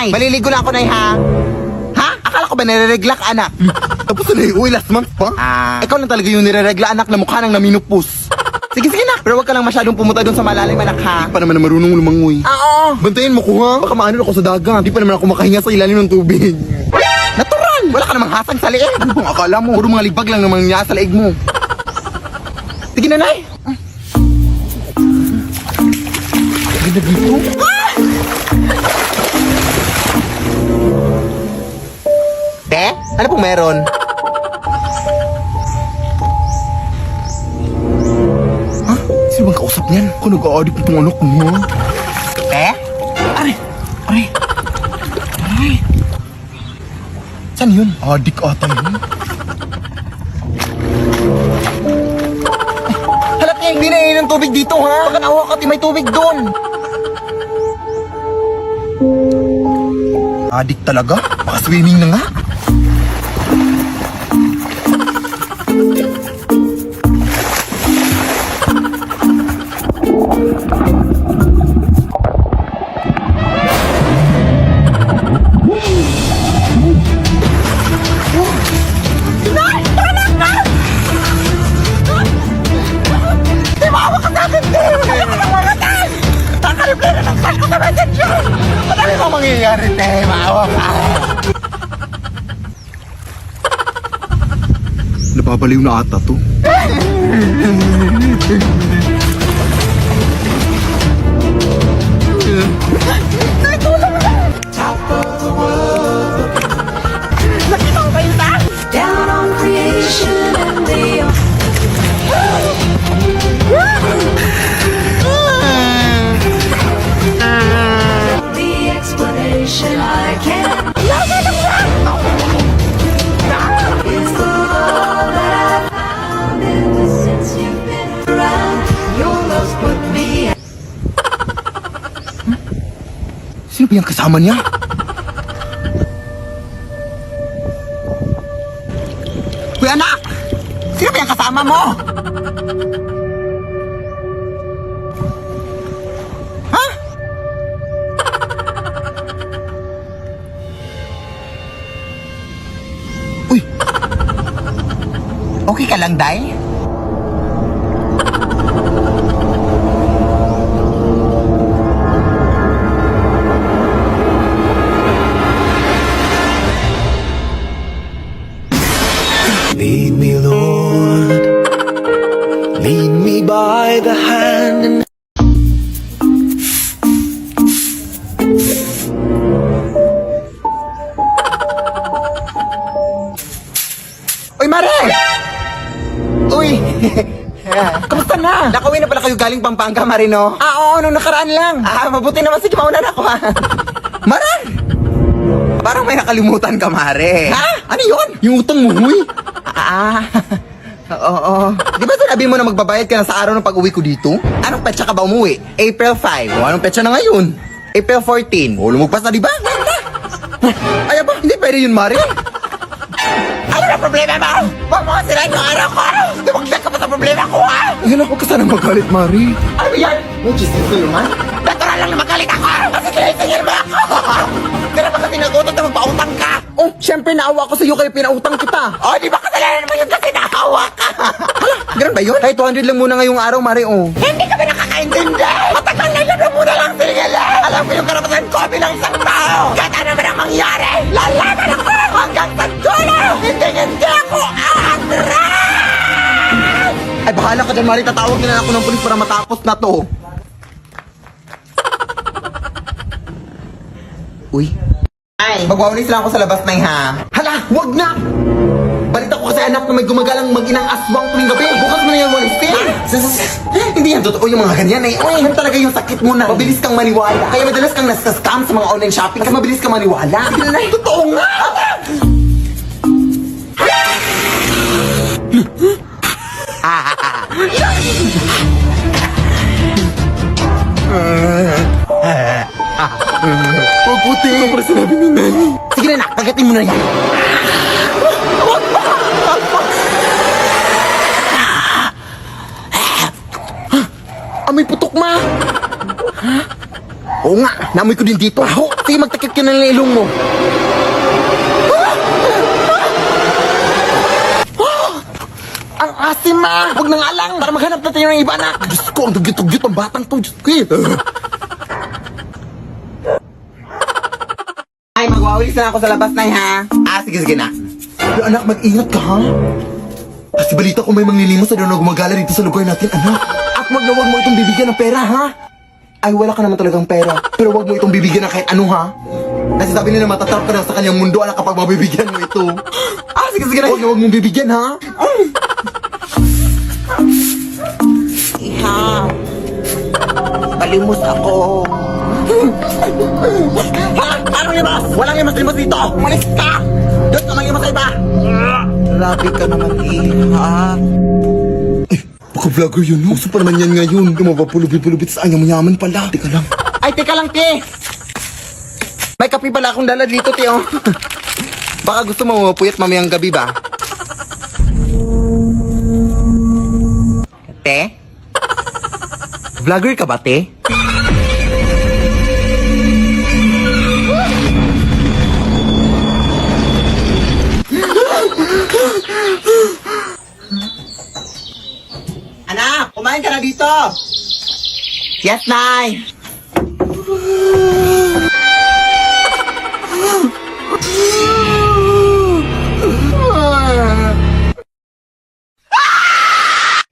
Nay. Maliligo na ako, Nay, ha? Ha? Akala ko ba nire-regla ka, anak? Tapos na uy, last month pa. Ikaw lang talaga yung nire-regla, anak, na mukha nang naminupos. Sige, nak. Pero huwag ka lang masyadong pumunta doon sa malalim, anak, ha? Pa naman na marunong lumangoy. Oo. Bantayan mo ko ha. Baka maano ako sa dagat. Di pa naman ako makahinga sa ilalim ng tubig. Natural! Wala ka namang hasang sa liig. Ano bang akala mo? Puro mga libag lang naman niya sa leeg mo. Sige na, Nay. Ganda dito. Te? Ano pong meron? Ha? Sino bang kausap niyan? Ako nag-a-addict itong anak mo ha? Te? Aray! Saan yun? Addict ata yun. Halat niya, hindi na yun ng tubig dito, ha? Baka nawa ka, may tubig doon. Addict talaga? Baka swimming na nga. Ano ba mangyayari, te? Maawa ka. Nababaliw na ata to. Nakita ko kayo, ta? Down on creation and the explanation I can't is the love that I found ever since you've been around. Your love's put me Sino ba yung kasama niya? Kuya, anak! Sino ba yung kasama mo? Ha? Uy! Okay ka lang, Day? Lead me, Lord. Lead me by the hand and Uy, Mare! Uy! Kamusta na? Nakauwi na pala kayo galing Pampanga, Mare, no? Oo, nung nakaraan lang. Mabuti naman. Sige, mauna na ako, ha? Mare! Parang may nakalimutan ka, Mare. Ha? Ano yun? Yung utang mo, huy! Oo. Di ba sinabi mo na magbabayad ka na sa araw ng pag-uwi ko dito? Anong petsa ka ba umuwi? April 5. O anong petsa na ngayon? April 14. O lumagpas na, di ba? Ay, ba? Hindi pwede yun, Mare. Ano na problema mo? Huwag mo kasirain yung araw ko! Dumagdag ka pa sa problema ko, ha? Yan ako ka sana magalit, Mari. Ano ba yan? May chismis ko yun, ha? Natural lang na magalit ako! Kasi kinaisingin mo ako! Kaya ba kasi nagutot na magpautang ka? Oh, syempre naawa ko sa iyo kaya pinautang kita. Oh, di ba kasalanan naman yun kasi naawa ka? Hala, ganun ba yun? Kahit 200 lang muna ngayong araw, Mari, oh. Hindi ka ba nakakaintindi? Matagal na lang muna lang sinigala. Alam ko yung karapatan ko bilang isang tao. Kahit ano naman ang mangyari, lalaban ako hanggang sa dulo. Hindi ako atras! Ay, bahala ka dyan, Mari. Tatawag na ako ng pulis para matapos na to. Uy. Ay, magwawalis lang ako sa labas, Nay, ha? Hala, wag na! Balita ko kasi anak na may gumagalang mag-inang aswang tuwing gabi. Bukas mo na yan walistin. Hindi yan totoo yung mga ganyan, eh. Uy, yan talaga yung sakit mo na. Mabilis kang maniwala. Kaya madalas kang nasa-scam sa mga online shopping. Kasi mabilis kang maniwala. Sige na, Nay. Totoo nga! Huwag puti mo para sinabi ni Nani. Sige na, nak. Kagatin mo na yan. May putok, ma! Oo nga, namoy ko din dito. Baho! Sige, magtakip ka na ng ilong mo. Ang asim na! Huwag nang alang para maghanap natin ng iba na. Diyos ko, ang dugyot-dugyot ang batang to. Diyos ko Ay, magwawalis na ako sa labas na ha. Sige na. Pero anak, mag-ingat ka ha. Kasi balita ko may manglilimos na doon na gumagala dito sa lugar natin, anak. At wag na wag mo itong bibigyan ng pera, ha? Ay, wala ka naman talagang pera. Pero wag mo itong bibigyan ng kahit ano, ha? Kasi sabi nila matatrap ka na sa kanyang mundo, anak, kapag mabibigyan mo ito. Sige na. Wag na wag mong bibigyan, ha? Iha. Palimos ako. Ha? Anong limas? Walang limas dito. Umalis ka! Doon ka mangimas sa iba. Grabe ka naman, Iha. Baka vlogger yun, no? Uso pa naman yan ngayon. Lumabapulubit-pulubit sa anyang mayaman pala. Teka lang. Ay, teka lang, te. May kape pala akong dala dito, te, oh. Baka gusto mo mapuyat mamayang gabi ba? Te? Vlogger ka ba, te? Anak, kumain ka na dito. Yes, Nay.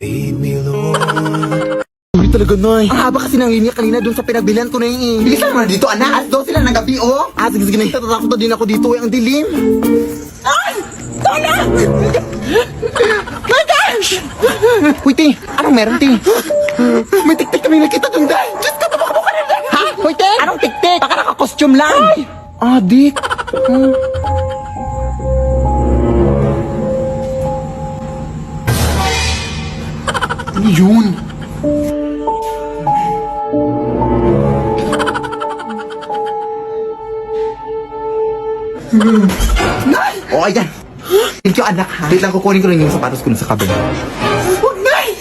Lead me, Lord. Uy, talaga, Nay. Ang haba kasi ng linya kanina doon sa pinagbilihan ko na yung bilisan mo na dito, anak. Alas 12 lang ng gabi, oh. Sige na. Natatakot na din ako dito, ang dilim. Ay! Tala! My gosh! Uy, te, anong meron, te? May tik-tik kami nakita doon, dahil. Diyos ka, tabaka mo ka na dyan. Ha? Uy, te, anong tik-tik? Baka naka-costume lang. Adik. Ano yun? O, ayan. Thank you, anak, ha? Wait lang, kukunin ko lang yung sapatos ko sa kabin. Huwag, Nay!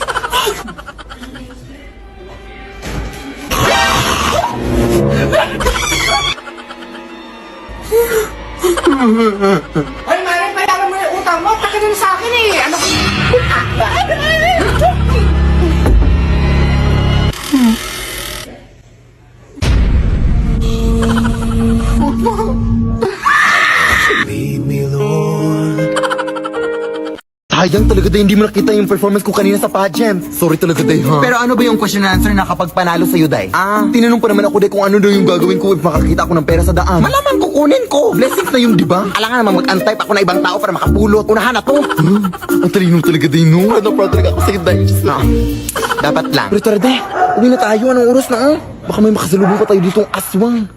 Ay, Mare, bayaran mo yung utang mo. Taka na sa akin eh. Ano? Lead me, Lord. Sayang talaga, Day. Hindi mo nakita yung performance ko kanina sa pageant. Sorry talaga, Day, ha? Pero ano ba yung question and answer na kapag panalo sa'yo, Day? Tinanong pa naman ako, Day, kung ano daw yung gagawin ko if makakita ako ng pera sa daan. Malaman kukunin ko. Blessings na yun, di ba? Alangan naman mag-antay pa ako na ibang tao para makapulot. Unahan na to. Ang talino talaga, Day, no? Ano, proud talaga ako sa'yo, Day. Just na. Dapat lang. Pero tara, Day. Uwi na tayo. Anong oras na, ah? Baka may makasalubong pa tayo ditong aswang.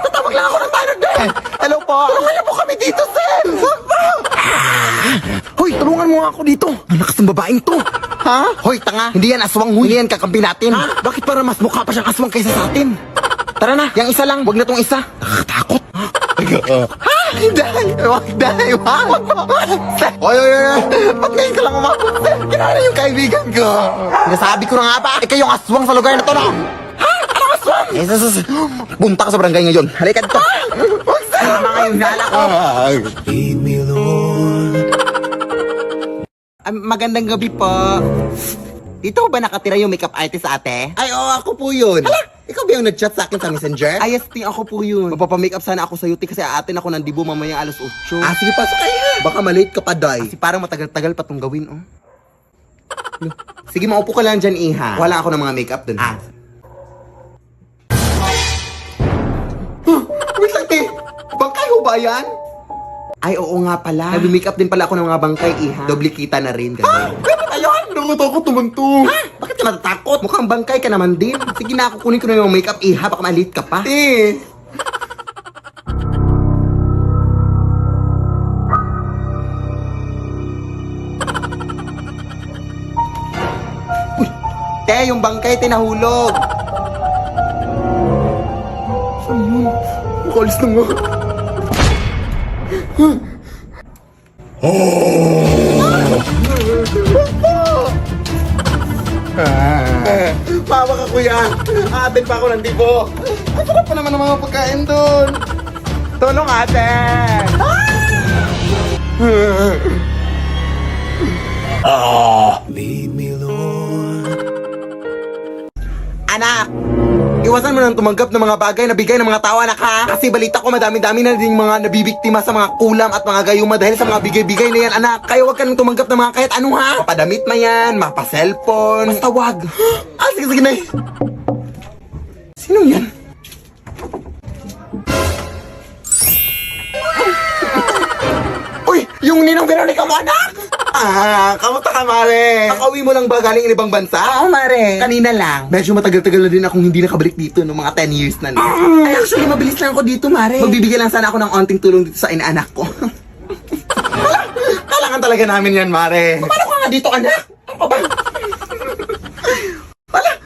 Tatawag lang ako ng tayo, Day. Hello po. Tulungan po kami dito, sir. Hoy, tulungan mo nga ako dito. Ang lakas ng babaeng to. Ha? Hoy, tanga. Hindi yan aswang, huy. Hindi yan kakampi natin. Ha? Bakit para mas mukha pa siyang aswang kaysa sa atin? Tara na, yung isa lang. Wag na tong isa. Nakakatakot. Ha? Hindi. Wag, Day. Wag. Oy. Ba't ngayon ka lang umabot, sir? Kinala yung kaibigan ko. Nasabi ko na nga ba? Ikaw yung aswang sa lugar na to, no? Ha? Anong aswang? Punta ka sa barangay ngayon. Halika dito. Wag, sir. Tama nga yung nala ko. Lead me, Lord. Magandang gabi po. Dito ba nakatira yung makeup artist ate? Ay, oo, ako po yun. Hala, ikaw ba yung nag-chat sa akin sa messenger? Ay, yes, ako po yun. Magpapamakeup sana ako sa UT kasi aatin ako ng Dibo mamaya alas 8. Sige, pasok kayo. Baka malate ka pa, Day. Kasi parang matagal-tagal pa tong gawin, oh. Sige, maupo ka lang dyan, Iha. Wala ako ng mga makeup dun. Wait lang, te. Bangkay ho ba yan? Ay, oo nga pala. Nag-makeup din pala ako ng mga bangkay, Iha. Doble kita na rin. Bakit ayun? Nakatakot naman to. Ha? Bakit ka natatakot? Mukhang bangkay ka naman din. Sige na, kukunin ko na yung makeup, Iha. Baka malit ka pa. Te, yung bangkay, tinahulog. Saan yun? Makalis na nga. Pawa ka, kuya. Aatin pa ako ng dibo. Ang sarap pa naman ng mga pagkain doon. Tulong, ate. Lead me, Lord. Anak, iwasan mo nang tumanggap ng mga bagay na bigay ng mga tao, anak, ha? Kasi balita ko madami-dami na din mga nabibiktima sa mga kulam at mga gayuma dahil sa mga bigay-bigay na yan, anak. Kaya huwag ka nang tumanggap ng mga kahit ano, ha? Mapadamit man yan, mapa-cellphone. Basta wag. Sige, na. Sino yan? Uy, yung ninong Veronica mo, anak! Kamusta ka, Mare? Nakauwi mo lang ba galing ibang bansa? Oo, Mare. Kanina lang. Medyo matagal-tagal na din akong hindi nakabalik dito no mga 10 years na. Ay, actually, mabilis lang ako dito, Mare. Magbibigay lang sana ako ng onting tulong dito sa inaanak ko. Kailangan talaga namin yan, Mare. Paano ka nga dito, anak? Ano ba?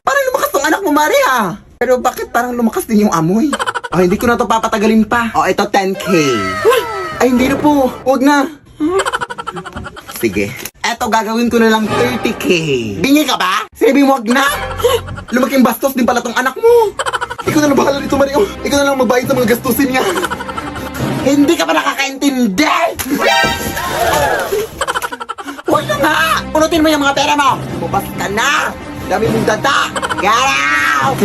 Parang lumakas tong anak mo, Mare, ha? Pero bakit parang lumakas din yung amoy? Oh, hindi ko na to papatagalin pa. Oh, ito 10K. Ay, hindi na po. Huwag na. Sige. Eto, gagawin ko na lang 30K. Bingi ka ba? Sabi mo, wag na. Lumaking bastos din pala tong anak mo. Ikaw na lang bahala dito, Mario. Ikaw na lang magbayad sa mga gastusin niya. Hindi ka ba nakakaintindi? Huwag na nga. Punutin mo yung mga pera mo. Bubas ka na. Dami mong data. Get out!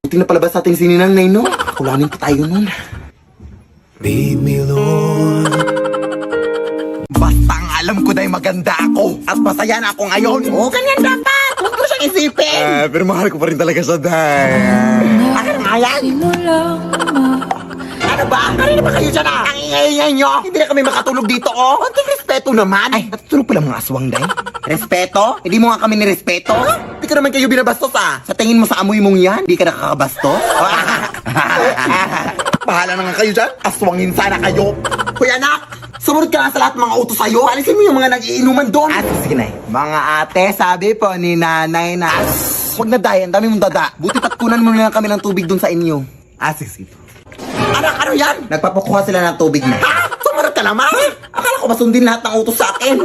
Buti na palabas sa ating sininang, no? Kulanin pa tayo nun. Lead me, Lord. Bastang alam ko na maganda ako at masaya na ako ngayon. Oo, ganyan dapat. Huwag ko siyang isipin. Pero mahal ko pa rin talaga siya, Day. Akin nga yan. Ano ba? Kanina ba kayo dyan, Ang ingay-ingay nyo. Hindi na kami makatulog dito, oh. Konting respeto naman. Ay, natutulog pala mga aswang, Day. Respeto? Hindi mo nga kami nirespeto? Hindi ka naman kayo binabastos, ah. Sa tingin mo sa amoy mong yan, hindi ka nakakabastos? Bahala na nga kayo dyan. Aswangin sana kayo. Kuya anak, sumunod ka na sa lahat ng mga utos sa'yo. Alisin mo yung mga nag-iinuman doon. Sige na. Mga ate, sabi po ni nanay na... Huwag na dayan, dami mong dada. Buti patkunan mo na lang kami ng tubig doon sa inyo. Sige. Anak, ano yan? Nagpapakuha sila ng tubig na. Ha? Sumunod ka naman? Akala ko masundin lahat ng utos sa akin.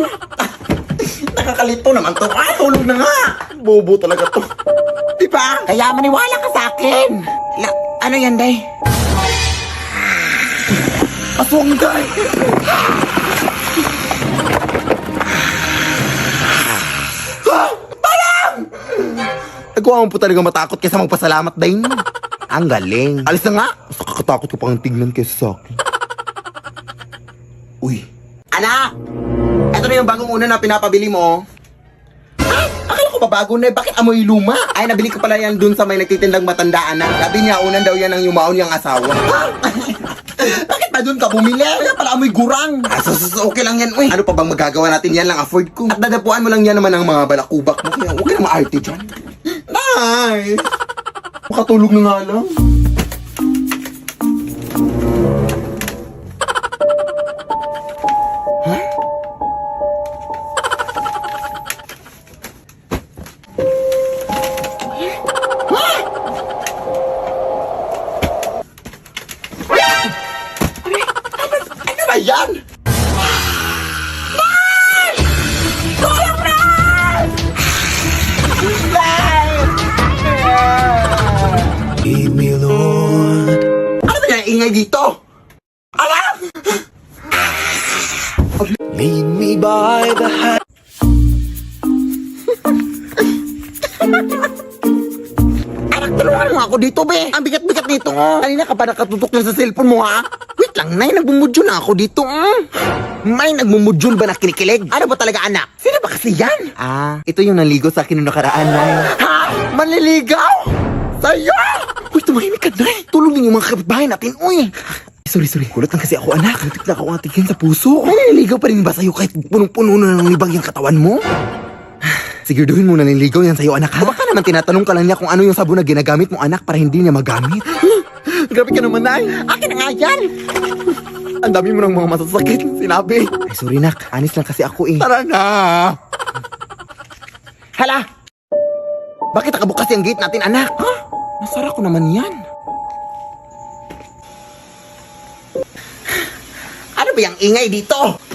Nakakalito naman to. Ay, tulog na nga. Bobo talaga to. Diba? Kaya maniwala ka sa akin. Ano yan, Day? Aswang, Day! Parang! Nagawa mo po talaga matakot kaysa magpasalamat, Day. Ang galing. Alis na nga. Mas nakakatakot ko pang tignan kaysa sa akin. Uy. Anak! Ito na yung bagong una na pinapabili mo. Ay! Akala ko ba bago na? Bakit amoy luma? Ay, nabili ko pala yan dun sa may nagtitindang matandaan na. Sabi niya, unan daw yan ang yumaon niyang asawa. Bakit ba dun ka bumili? Kaya pala amoy gurang. Okay lang yan, uy. Ano pa bang magagawa natin? Yan lang afford ko. At dadapuan mo lang yan naman ang mga balakubak mo. Kaya huwag ka na maarte dyan. Nay! Makatulog na nga lang. Ano ba yan? Lead me, Lord. Ano ba yung ingay dito? Alam! Lead me by the hand. Anak, tulungan mo ako dito, be. Ang bigat-bigat nito. Kanina ka pa nakatutok lang sa cellphone mo, ha? Wait lang, Nay. Nagbumudyo na ako dito. May nagmumudyon ba na kinikilig? Ano ba talaga, anak? Sino ba kasi yan? Ito yung naligo sa akin noong nakaraan, Nay. Ha? Manliligaw? Sa'yo? Uy, tumahimik ka, Nay. Tulong din yung mga kapitbahay natin, uy. Sorry. Kulat lang kasi ako, anak. Natik na ako ang tigyan sa puso. Manliligaw pa rin ba sa'yo kahit punong-puno na ng libag yung katawan mo? Siguraduhin mo na nililigaw yan sa'yo, anak, ha? O baka naman tinatanong ka lang niya kung ano yung sabon na ginagamit mo, anak, para hindi niya magamit. Grabe ka naman, Nay. Akin na nga yan. Ang dami mo ng mga masasakit sinabi. Ay, sorry, nak. Anis lang kasi ako, eh. Tara na. Hala! Bakit nakabukas yung gate natin, anak? Ha? Nasara ko naman yan. Ano ba Grabe ang ingay dito.